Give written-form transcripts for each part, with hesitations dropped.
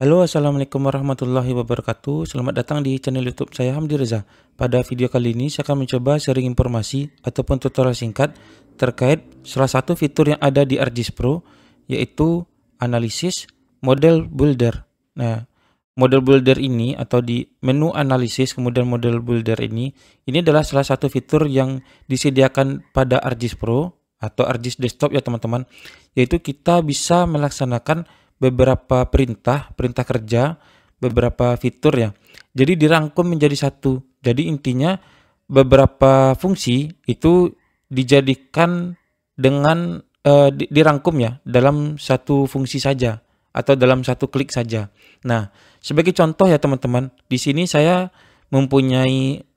Halo, assalamualaikum warahmatullahi wabarakatuh. Selamat datang di channel YouTube saya Hamdi Reza. Pada video kali ini saya akan mencoba sharing informasi ataupun tutorial singkat terkait salah satu fitur yang ada di ArcGIS Pro, yaitu analisis model builder. Nah, model builder ini atau di menu analisis kemudian model builder ini adalah salah satu fitur yang disediakan pada ArcGIS Pro atau ArcGIS Desktop ya teman-teman, yaitu kita bisa melaksanakan beberapa perintah kerja, beberapa fitur ya. Jadi dirangkum menjadi satu. Jadi intinya beberapa fungsi itu dijadikan dengan dirangkum ya dalam satu fungsi saja atau dalam satu klik saja. Nah, sebagai contoh ya teman-teman, di sini saya mempunyai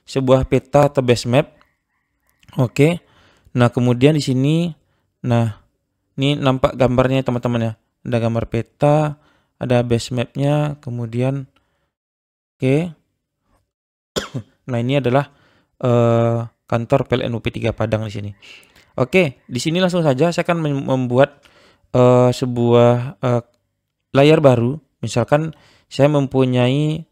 sebuah peta atau base map. Oke. Nah, kemudian di sini ini nampak gambarnya teman-teman ya. Ada gambar peta, ada base mapnya, kemudian oke. Nah, ini adalah kantor PLN UP 3 Padang di sini. Oke, di sini langsung saja saya akan membuat sebuah layar baru. Misalkan saya mempunyai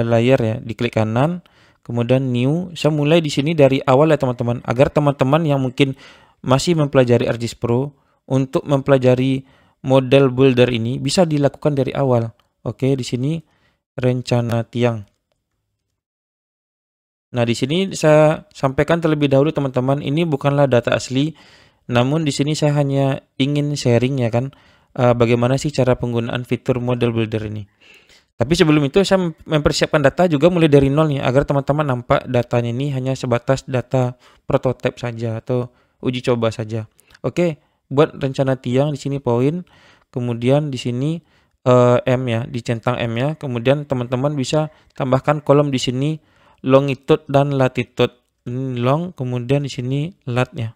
layar ya, diklik kanan, kemudian new. Saya mulai di sini dari awal ya teman-teman, agar teman-teman yang mungkin masih mempelajari ArcGIS Pro untuk mempelajari model builder ini bisa dilakukan dari awal. Oke, di sini rencana tiang. Nah, di sini saya sampaikan terlebih dahulu teman-teman, ini bukanlah data asli, namun di sini saya hanya ingin sharing ya kan, bagaimana sih cara penggunaan fitur model builder ini. Tapi sebelum itu saya mempersiapkan data juga mulai dari nol nih, agar teman-teman nampak datanya ini hanya sebatas data prototipe saja atau uji coba saja. Oke. Buat rencana tiang di sini poin, kemudian di sini M ya, dicentang M ya. Kemudian teman-teman bisa tambahkan kolom di sini longitude dan latitude. Ini long, kemudian di sini lat-nya.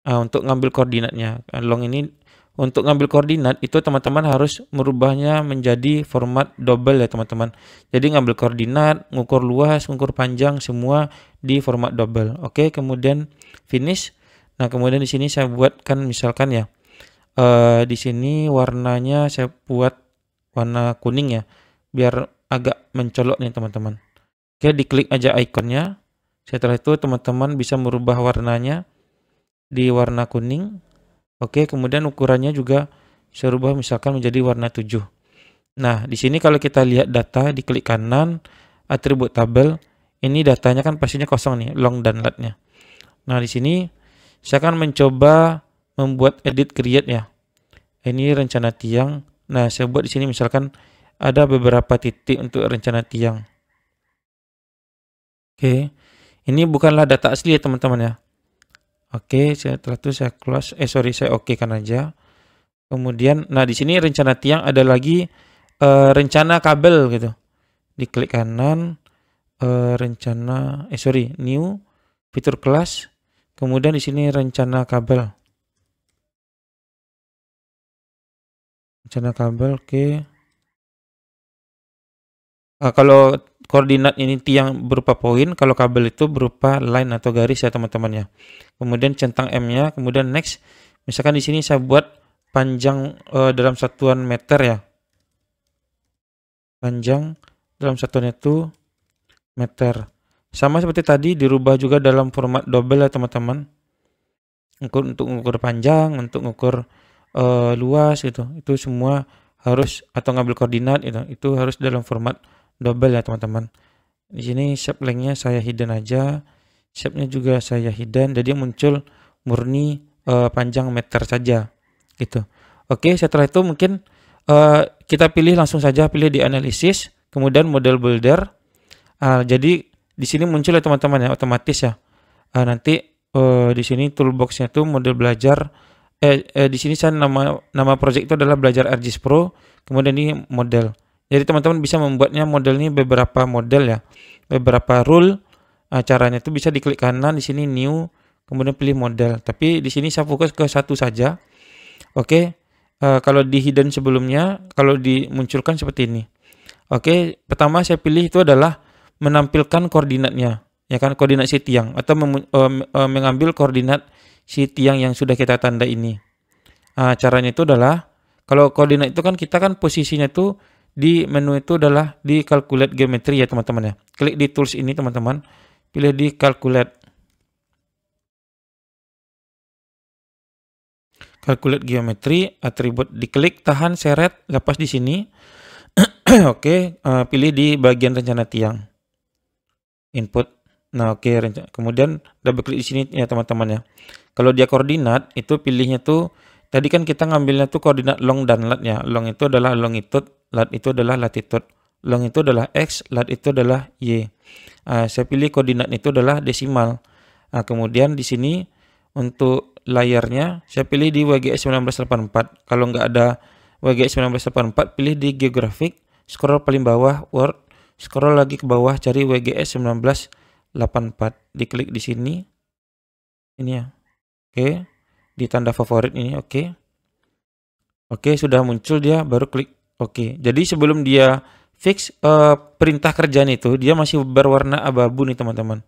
Untuk ngambil koordinatnya. Long ini untuk ngambil koordinat itu teman-teman harus merubahnya menjadi format double ya teman-teman. Jadi ngambil koordinat, ngukur luas, ngukur panjang semua di format double. Oke, kemudian finish. Nah, kemudian di sini saya buatkan misalkan ya, di sini warnanya saya buat warna kuning ya, biar agak mencolok nih teman-teman. Oke, diklik aja ikonnya. Setelah itu teman-teman bisa merubah warnanya di warna kuning. Oke, kemudian ukurannya juga saya rubah misalkan menjadi warna 7. Nah, di sini kalau kita lihat data, diklik kanan, atribut tabel, ini datanya kan pastinya kosong nih, long dan latnya. Nah, di sini saya akan mencoba membuat edit create ya. Ini rencana tiang. Nah, saya buat di sini misalkan ada beberapa titik untuk rencana tiang. Oke. Ini bukanlah data asli ya teman-teman ya. Oke, setelah itu saya close, saya oke kan aja. Kemudian, nah di sini rencana tiang ada lagi rencana kabel gitu. Diklik kanan, new, fitur kelas. Kemudian di sini rencana kabel. Rencana kabel, oke. Kalau koordinat ini tiang berupa poin, kalau kabel itu berupa line atau garis ya teman-teman ya. Kemudian centang M-nya, kemudian next. Misalkan di sini saya buat panjang dalam satuan meter ya. Panjang dalam satuan itu meter. Sama seperti tadi, dirubah juga dalam format double ya teman-teman. Untuk mengukur panjang, untuk mengukur luas gitu. Itu semua harus, atau ngambil koordinat itu harus dalam format double ya teman-teman. Di sini shape length-nya saya hidden aja. Shape-nya juga saya hidden, jadi muncul murni panjang meter saja gitu. Oke, setelah itu mungkin kita pilih langsung saja, pilih di analisis, kemudian model builder. Jadi di sini muncul ya teman-teman ya, otomatis ya. Nanti di sini toolbox-nya itu model belajar. Di sini saya nama project itu adalah belajar ArcGIS Pro. Kemudian ini model. Jadi teman-teman bisa membuatnya model ini beberapa model ya, beberapa rule. Caranya itu bisa diklik kanan di sini new, kemudian pilih model. Tapi di sini saya fokus ke satu saja. Oke. Kalau di hidden sebelumnya, kalau dimunculkan seperti ini. Oke, pertama saya pilih itu adalah menampilkan koordinatnya, ya kan, koordinat si tiang atau mengambil koordinat si tiang yang sudah kita tanda ini. Caranya itu adalah Kalau koordinat itu kan kita kan posisinya tuh di menu itu adalah di calculate geometry ya teman-teman ya. Klik di tools ini teman-teman, pilih di calculate. Calculate geometry, atribut diklik, tahan, seret, lepas di sini. Oke, pilih di bagian rencana tiang. Input. Nah, oke, kemudian double klik di sini ya teman-teman ya. Kalau dia koordinat itu pilihnya tuh tadi kan kita ngambilnya tuh koordinat long dan lat ya. Long itu adalah longitude, lat itu adalah latitude. Long itu adalah x, lat itu adalah y. Saya pilih koordinat itu adalah desimal. Kemudian di sini untuk layarnya saya pilih di WGS 1984. Kalau nggak ada WGS 1984, pilih di geographic, scroll paling bawah Word, scroll lagi ke bawah cari WGS 1984. Diklik di sini. Ini ya. Oke. Di tanda favorit ini, oke. Oke, sudah muncul dia, baru klik oke. Jadi sebelum dia fix perintah kerjaan itu, dia masih berwarna abu-abu nih teman-teman.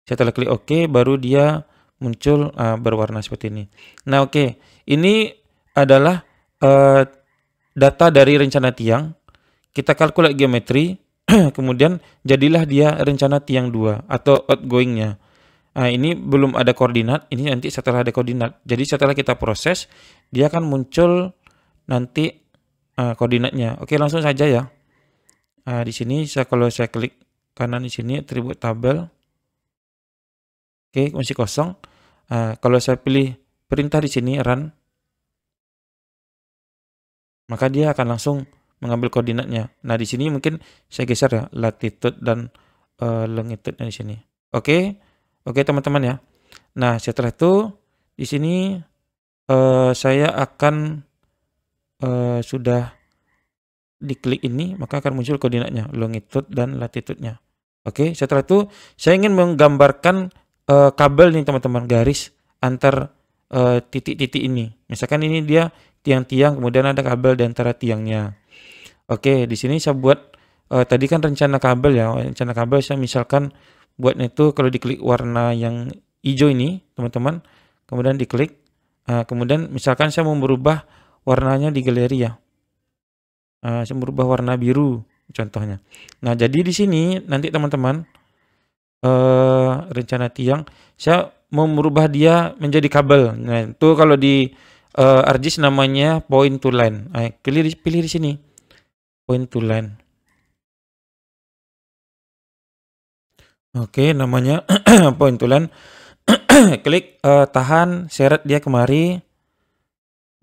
Setelah klik oke, baru dia muncul berwarna seperti ini. Nah, oke. Ini adalah data dari rencana tiang. Kita kalkulasi geometri, kemudian jadilah dia rencana tiang 2 atau outgoingnya. Ini belum ada koordinat, ini nanti setelah ada koordinat. Jadi setelah kita proses, dia akan muncul nanti koordinatnya. Oke, langsung saja ya. Di sini kalau saya klik kanan di sini atribut tabel. Oke, masih kosong. Kalau saya pilih perintah di sini run, maka dia akan langsung mengambil koordinatnya. Nah, di sini mungkin saya geser ya latitude dan longitude di sini. Oke, teman-teman ya. Nah, setelah itu di sini saya akan sudah diklik ini, maka akan muncul koordinatnya, longitude dan latitude-nya. Oke, setelah itu saya ingin menggambarkan kabel nih teman-teman, garis antar titik-titik ini. Misalkan ini dia tiang-tiang, kemudian ada kabel di antara tiangnya. Oke, di sini saya buat tadi kan rencana kabel ya. Rencana kabel saya misalkan buatnya itu kalau diklik warna yang hijau ini, teman-teman, kemudian diklik, kemudian misalkan saya mau merubah warnanya di galeri ya. Saya merubah warna biru contohnya. Nah, jadi di sini nanti teman-teman rencana tiang saya mau merubah dia menjadi kabel. Nah, itu kalau di ArcGIS namanya point to line. Pilih di sini point to line. Oke, namanya point to line. Klik, tahan, seret dia kemari.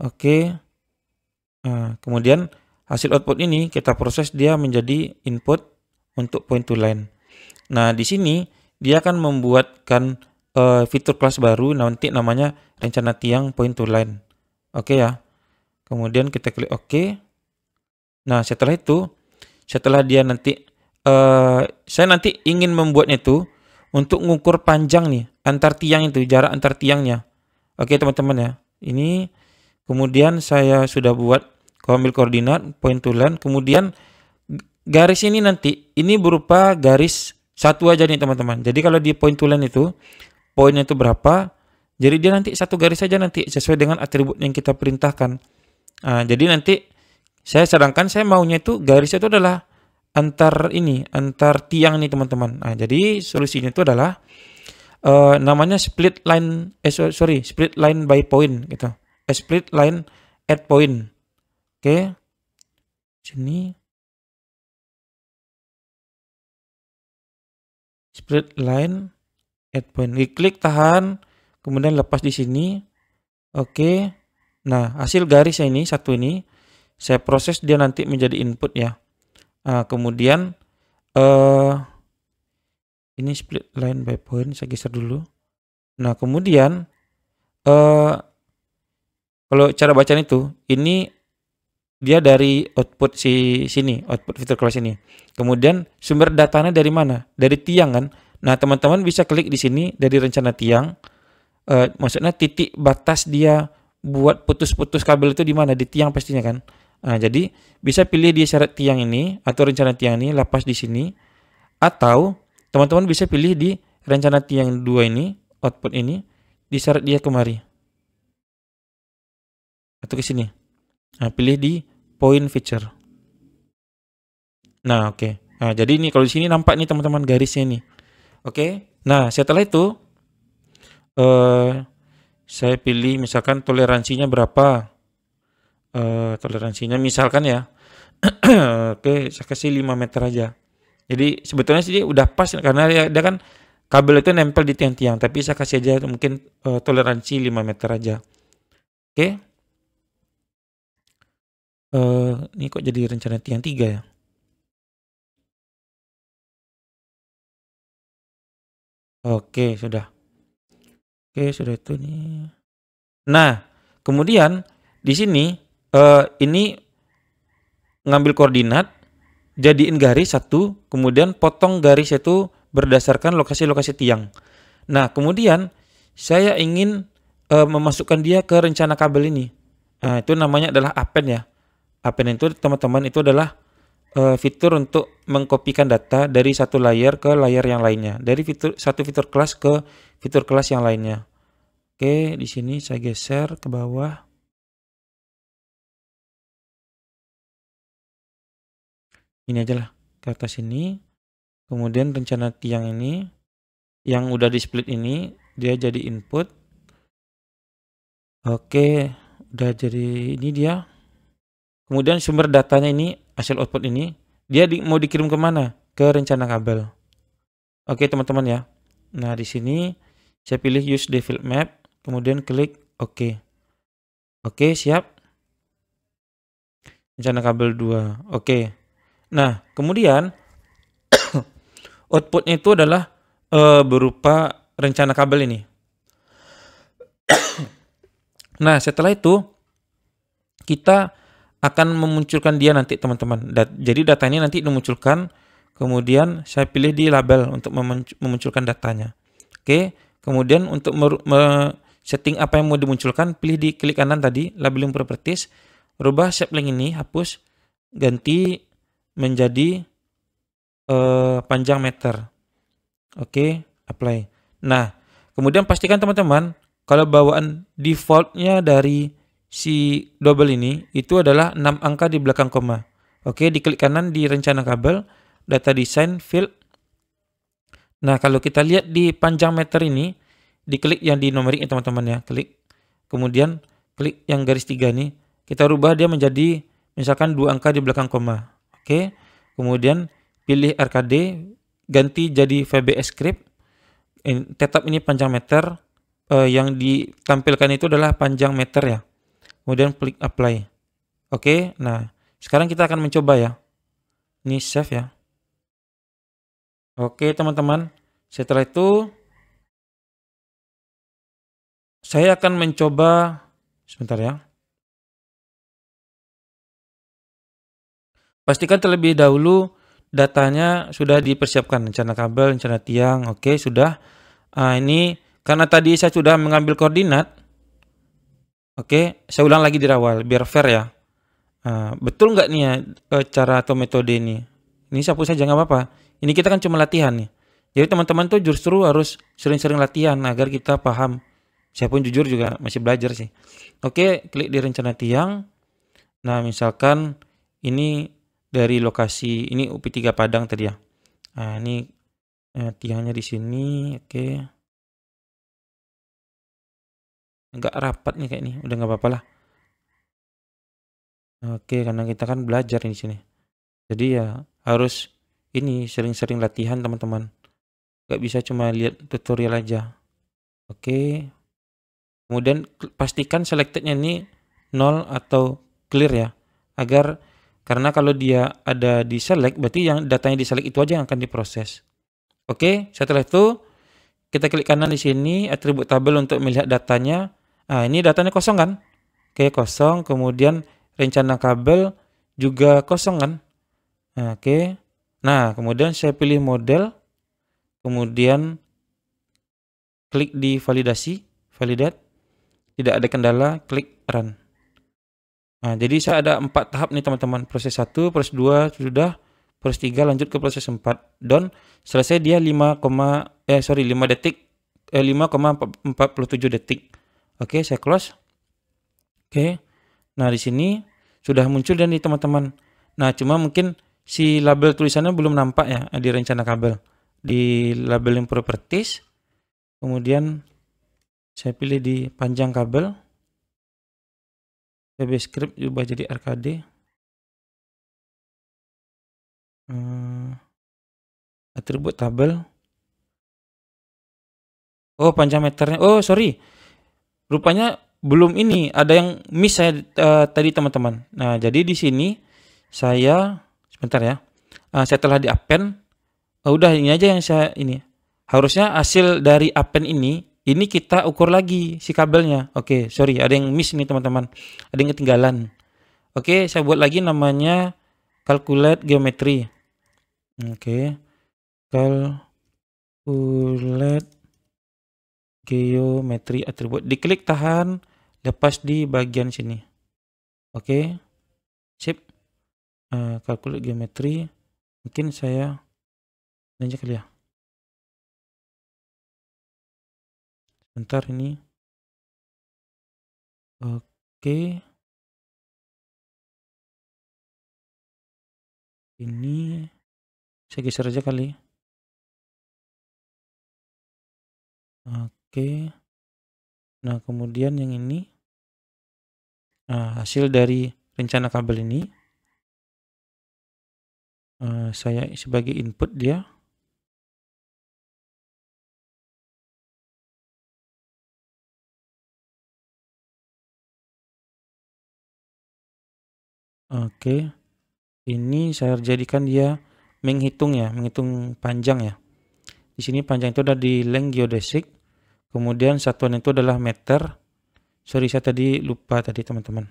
Oke. Kemudian hasil output ini kita proses dia menjadi input untuk point to line. Nah, di sini dia akan membuatkan fitur kelas baru nanti namanya rencana tiang point to line. Oke ya. Kemudian kita klik oke. Nah, setelah itu, setelah dia nanti saya nanti ingin membuatnya itu untuk mengukur panjang nih antar tiang itu, jarak antar tiangnya. Oke, teman-teman ya. Ini kemudian saya sudah buat ambil koordinat point to line, kemudian garis ini nanti ini berupa garis satu aja nih teman-teman. Jadi kalau di point to line itu poinnya itu berapa, jadi dia nanti satu garis saja nanti sesuai dengan atribut yang kita perintahkan. Jadi nanti sedangkan saya maunya itu garisnya itu adalah antar tiang nih teman-teman. Jadi solusinya itu adalah namanya split line split line by point gitu. Split line at point. Oke. Sini. Split line at point. Diklik, tahan, kemudian lepas di sini. Oke. Nah, hasil garisnya ini satu ini saya proses dia nanti menjadi input ya. Kemudian ini split line by point, saya geser dulu. Nah, kemudian kalau cara bacaan itu ini dia dari output sini, output fitur kelas ini. Kemudian sumber datanya dari mana? Dari tiang kan. Nah, teman-teman bisa klik di sini dari rencana tiang. Maksudnya titik batas dia buat putus-putus kabel itu di mana? Di tiang pastinya kan. Nah, jadi bisa pilih di syarat tiang ini atau rencana tiang ini, lepas di sini. Atau teman-teman bisa pilih di rencana tiang 2 ini, output ini, di syarat dia kemari. Atau ke sini. Nah, pilih di point feature. Nah, oke. Nah, jadi ini kalau di sini nampak nih teman-teman garisnya nih. Oke. Nah, setelah itu saya pilih misalkan toleransinya berapa. Toleransinya misalkan ya. Oke, saya kasih 5 meter aja. Jadi sebetulnya sih udah pas karena dia kan kabel itu nempel di tiang-tiang, tapi saya kasih aja mungkin toleransi 5 meter aja. Oke. Ini kok jadi rencana tiang 3 ya? Oke, sudah. Oke, sudah itu nih. Nah, kemudian di sini ini ngambil koordinat, jadiin garis satu, kemudian potong garis itu berdasarkan lokasi-lokasi tiang. Nah, kemudian saya ingin memasukkan dia ke rencana kabel ini. Nah, itu namanya adalah append ya. Append itu teman-teman itu adalah fitur untuk mengkopikan data dari satu layer ke layer yang lainnya, dari satu fitur kelas ke fitur kelas yang lainnya. Oke, di sini saya geser ke bawah. Ini aja lah ke atas ini. Kemudian rencana tiang ini yang udah di split ini dia jadi input. Oke, udah jadi ini dia. Kemudian sumber datanya ini, hasil output ini, dia mau dikirim kemana? Ke rencana kabel. Oke teman-teman ya. Nah di sini saya pilih use default map, kemudian klik OK. Oke, siap. Rencana kabel 2. Oke. Nah kemudian outputnya itu adalah berupa rencana kabel ini. Nah setelah itu kita akan memunculkan dia nanti teman-teman. Jadi datanya nanti dimunculkan, kemudian saya pilih di label untuk memunculkan datanya. Oke, kemudian untuk setting apa yang mau dimunculkan, pilih di klik kanan tadi, labeling properties, rubah shape link ini, hapus, ganti menjadi panjang meter. Oke, apply. Nah, kemudian pastikan teman-teman, kalau bawaan defaultnya dari si double ini itu adalah 6 angka di belakang koma. Oke, diklik kanan di rencana kabel, data design field. Nah, kalau kita lihat di panjang meter ini, diklik yang di numerik ya teman-teman ya, klik. Kemudian klik yang garis 3 nih, kita rubah dia menjadi misalkan 2 angka di belakang koma. Oke. Kemudian pilih RKD, ganti jadi VBS script. Tetap ini panjang meter, yang ditampilkan itu adalah panjang meter ya. Kemudian klik apply. Oke, nah sekarang kita akan mencoba ya. Ini save ya. Oke teman-teman, setelah itu saya akan mencoba, sebentar ya. Pastikan terlebih dahulu datanya sudah dipersiapkan, rencana kabel, rencana tiang. Oke, sudah. Ini karena tadi saya sudah mengambil koordinat. Oke, saya ulang lagi di awal biar fair ya. Betul nggak nih ya cara atau metode ini? Ini sapu saja nggak apa-apa. Ini kita kan cuma latihan nih. Jadi teman-teman tuh justru harus sering-sering latihan agar kita paham. Saya pun jujur juga masih belajar sih. Oke, klik di rencana tiang. Nah, misalkan ini dari lokasi ini UP3 Padang tadi ya. Nah, ini tiangnya di sini. Oke. Nggak rapat nih kayak ini. Udah nggak apa-apa lah. Oke, karena kita kan belajar di sini. Jadi ya harus ini sering-sering latihan teman-teman. Gak bisa cuma lihat tutorial aja. Oke. Kemudian pastikan selectednya ini 0 atau clear ya. Agar karena kalau dia ada di select berarti yang datanya di select itu aja yang akan diproses. Oke, setelah itu kita klik kanan di sini atribut tabel untuk melihat datanya. Nah, ini datanya kosong kan? Oke, kosong. Kemudian rencana kabel juga kosong kan? Nah, oke. Nah, kemudian saya pilih model. Kemudian klik di validasi, validate. Tidak ada kendala, klik run. Nah, jadi saya ada 4 tahap nih teman-teman. Proses 1, proses 2 sudah, proses 3 lanjut ke proses 4. Done. Selesai dia 5 detik, 5,47 detik. Oke, saya close. Oke. Nah, di sini sudah muncul dan nih teman-teman. Nah, cuma mungkin si label tulisannya belum nampak ya di rencana kabel. Di labeling properties, kemudian saya pilih di panjang kabel, VB script ubah jadi RKD, atribut tabel. Oh, panjang meternya, oh sorry, rupanya belum ini, ada yang miss saya tadi teman-teman. Nah, jadi di sini saya sebentar ya, setelah di append, udah ini aja yang saya ini. Harusnya hasil dari append ini kita ukur lagi si kabelnya. Oke, sorry, ada yang miss nih teman-teman, ada yang ketinggalan. Oke, saya buat lagi namanya calculate geometry. Oke, calculate geometri atribut, diklik tahan, lepas di bagian sini. Oke, sip. Calculate geometri, mungkin saya lanjut kali ya. Bentar ini. Oke, ini saya geser aja kali. Oke, nah kemudian yang ini, hasil dari rencana kabel ini, saya sebagai input dia. Oke, ini saya jadikan dia menghitung ya, menghitung panjang ya. Di sini panjang itu ada di length geodesic, kemudian satuan itu adalah meter. Sorry, saya tadi lupa tadi teman-teman.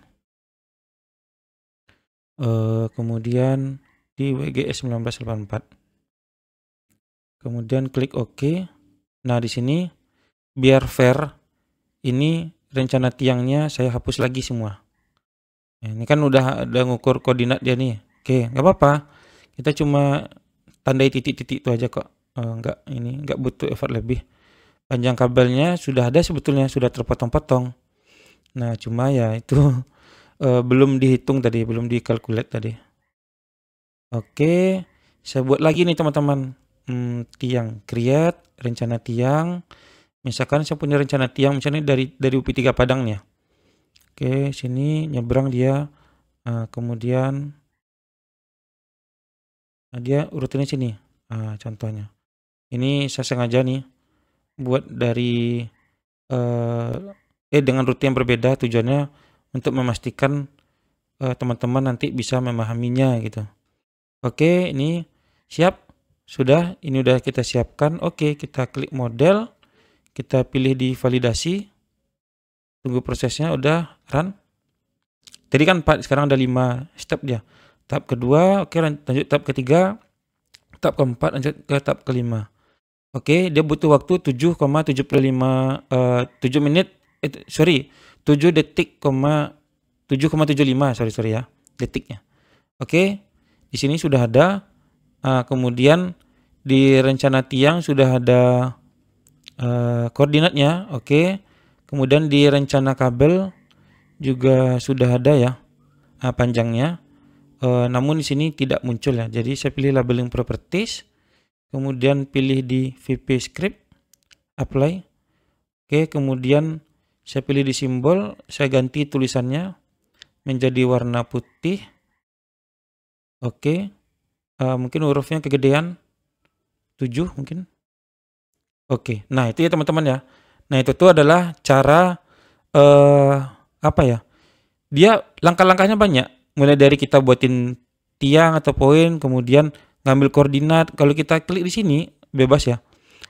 Kemudian di WGS 1984. Kemudian klik OK. Nah, di sini biar fair, ini rencana tiangnya saya hapus lagi semua. Ini kan udah ngukur koordinat dia nih. Oke, nggak apa-apa. Kita cuma tandai titik-titik itu aja kok. Nggak butuh effort lebih. Panjang kabelnya sudah ada sebetulnya, sudah terpotong-potong. Nah, cuma ya itu belum dihitung tadi, belum dikalkulate tadi. Oke, saya buat lagi nih teman-teman. Tiang, create rencana tiang. Misalkan saya punya rencana tiang misalnya dari UP3 Padang nih ya. Oke, sini nyebrang dia, kemudian dia urutannya sini. Contohnya. Ini saya sengaja nih buat dari dengan rute yang berbeda, tujuannya untuk memastikan teman-teman nanti bisa memahaminya gitu. Oke, ini siap. Sudah, ini udah kita siapkan. Oke, kita klik model, kita pilih di validasi. Tunggu prosesnya, udah run. Tadi kan 4, sekarang ada 5 step dia. Tahap kedua, oke, lanjut tahap ketiga. Tahap keempat, lanjut ke tahap kelima. Oke, dia butuh waktu 7,75 7 menit 7 detik, 7,75 sorry ya, detiknya. Oke, di sini sudah ada. Kemudian di rencana tiang sudah ada koordinatnya. Oke, kemudian di rencana kabel juga sudah ada ya panjangnya. Namun di sini tidak muncul ya. Jadi saya pilih labeling properties, kemudian pilih di VB script, apply. Oke, kemudian saya pilih di simbol, saya ganti tulisannya menjadi warna putih. Oke, mungkin hurufnya kegedean 7 mungkin. Oke, nah itu ya teman-teman ya. Nah itu tuh adalah cara apa ya? Dia langkah-langkahnya banyak. Mulai dari kita buatin tiang atau poin, kemudian ngambil koordinat. Kalau kita klik di sini bebas ya,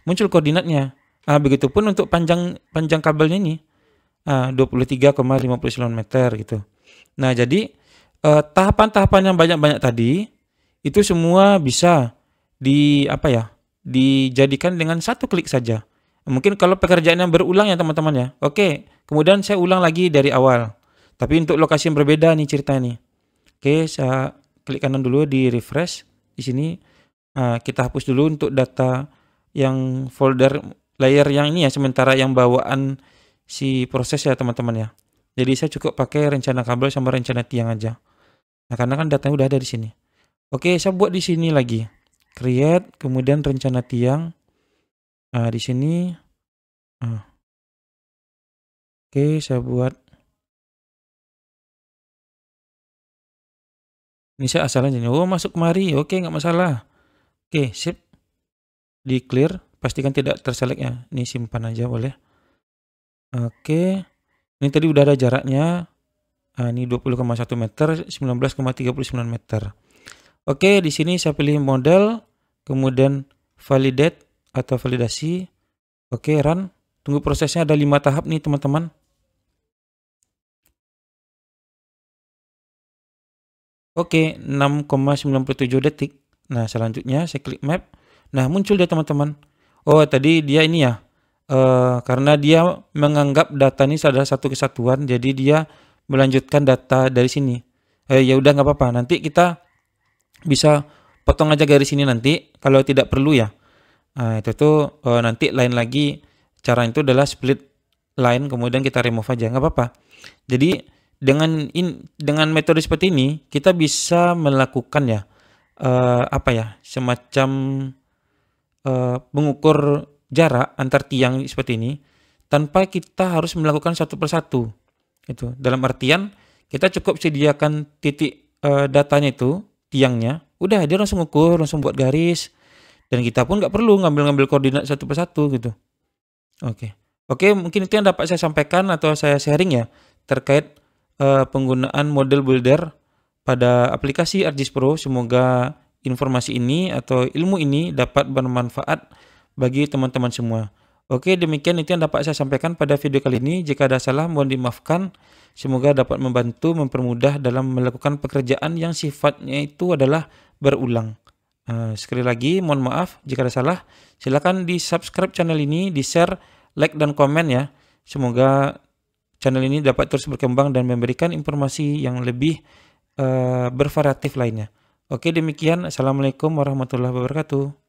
muncul koordinatnya. Begitupun untuk panjang kabelnya ini 23,59 meter gitu. Nah, jadi tahapan-tahapan yang banyak-banyak tadi itu semua bisa dijadikan dengan satu klik saja. Mungkin kalau pekerjaan yang berulang ya teman-teman ya. Oke, kemudian saya ulang lagi dari awal. Tapi untuk lokasi yang berbeda nih ceritanya nih. Oke, saya klik kanan dulu di refresh. Di sini kita hapus dulu untuk data yang folder layer yang ini ya, sementara yang bawaan si proses ya teman-teman ya. Jadi saya cukup pakai rencana kabel sama rencana tiang aja. Nah, karena kan datanya udah ada di sini. Oke, saya buat di sini lagi. Create, kemudian rencana tiang. Nah, di sini. Nah. Oke, saya buat. Ini saya asal aja. Oh, masuk kemari. Oke, nggak masalah. Oke, sip. Di clear. Pastikan tidak terselect ya. Ini simpan aja boleh. Oke. Ini tadi udah ada jaraknya. Nah, ini 20,1 meter, 19,39 meter. Oke, di sini saya pilih model, kemudian validate atau validasi. Oke, run. Tunggu prosesnya, ada 5 tahap nih teman-teman. Oke, 6,97 detik. Nah, selanjutnya saya klik map. Nah, muncul dia teman-teman. Oh, tadi dia ini ya. Karena dia menganggap data ini adalah satu kesatuan, jadi dia melanjutkan data dari sini. Ya udah nggak apa-apa. Nanti kita bisa potong aja garis ini nanti kalau tidak perlu ya. Nah, itu tuh nanti lain lagi cara itu adalah split line kemudian kita remove aja, nggak apa-apa. Jadi dengan metode seperti ini kita bisa melakukan ya semacam mengukur jarak antar tiang seperti ini tanpa kita harus melakukan satu persatu. Itu dalam artian kita cukup sediakan titik datanya itu tiangnya, udah dia langsung ukur, langsung buat garis, dan kita pun nggak perlu ngambil koordinat satu persatu gitu. Oke, mungkin itu yang dapat saya sampaikan atau saya sharing ya terkait penggunaan model builder pada aplikasi ArcGIS Pro. Semoga informasi ini atau ilmu ini dapat bermanfaat bagi teman-teman semua. Oke, demikian itu yang dapat saya sampaikan pada video kali ini. Jika ada salah mohon dimaafkan. Semoga dapat membantu mempermudah dalam melakukan pekerjaan yang sifatnya itu adalah berulang. Sekali lagi mohon maaf jika ada salah. Silakan di subscribe channel ini, di share, like dan komen ya. Semoga channel ini dapat terus berkembang dan memberikan informasi yang lebih bervariatif lainnya. Oke, demikian. Assalamualaikum warahmatullahi wabarakatuh.